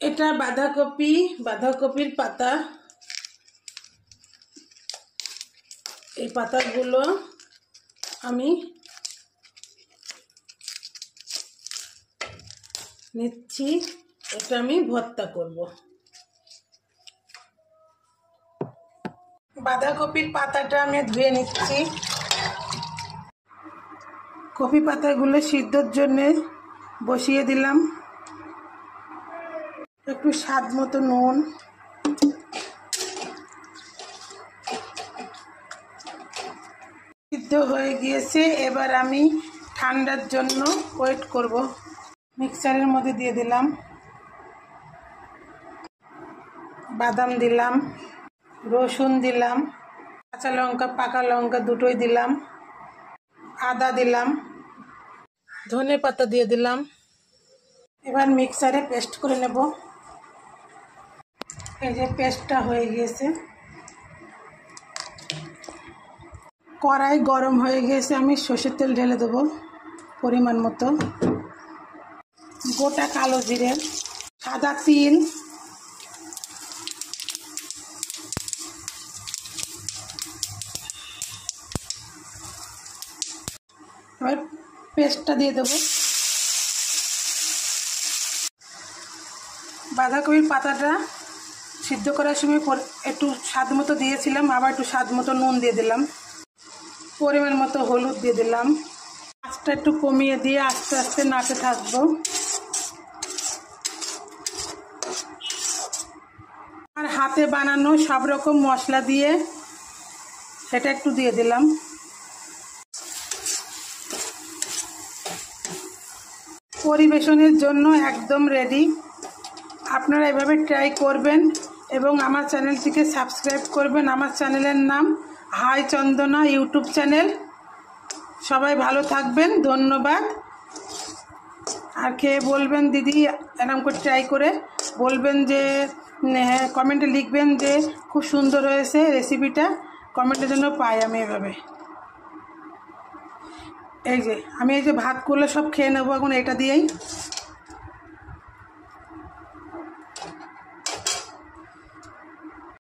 এটা বাঁধাকপির পাতা। এই পাতাগুলো আমি নিচ্ছি, এটা আমি ভর্তা করব। বাঁধাকপির পাতাটা আমি ধুয়ে নিচ্ছি। কপি পাতাগুলো সিদ্ধর জন্য বসিয়ে দিলাম। একটু স্বাদ মতো নুন, সিদ্ধ হয়ে গিয়েছে। এবার আমি ঠান্ডার জন্য ওয়েট করব। মিক্সারের মধ্যে দিয়ে দিলাম, বাদাম দিলাম, রসুন দিলাম, কাঁচা লঙ্কা পাকা লঙ্কা দুটোই দিলাম, আদা দিলাম, ধনে পাতা দিয়ে দিলাম। এবার মিক্সারে পেস্ট করে নেব। এই যে পেস্টটা হয়ে গিয়েছে। কড়াই গরম হয়ে গিয়েছে, আমি সর্ষের তেল ঢেলে দেবো পরিমাণ মতো। গোটা কালো জিরে, সাদা তিল, এবার পেস্টটা দিয়ে দেবো। বাঁধাকপির পাতাটা সিদ্ধ করার সময় একটু স্বাদ মতো দিয়েছিলাম, আবার একটু স্বাদ মতো নুন দিয়ে দিলাম, পরিমাণ মতো হলুদ দিয়ে দিলাম। আঁচটা একটু কমিয়ে দিয়ে আস্তে আস্তে নাড়তে থাকবো। আর হাতে বানানো সব রকম মশলা দিয়ে সেটা একটু দিয়ে দিলাম। পরিবেশনের জন্য একদম রেডি। আপনারা এভাবে ট্রাই করবেন এবং আমার চ্যানেলটিকে সাবস্ক্রাইব করবেন। আমার চ্যানেলের নাম হাই চন্দনা ইউটিউব চ্যানেল। সবাই ভালো থাকবেন, ধন্যবাদ। আর খেয়ে বলবেন দিদি এরকম করে ট্রাই করে বলবেন যে কমেন্টে লিখবেন যে খুব সুন্দর হয়েছে রেসিপিটা, কমেন্টের জন্য পাই আমি এভাবে। এই যে আমি এই যে ভাতগুলো সব খেয়ে নেবো এখন এটা দিয়েই।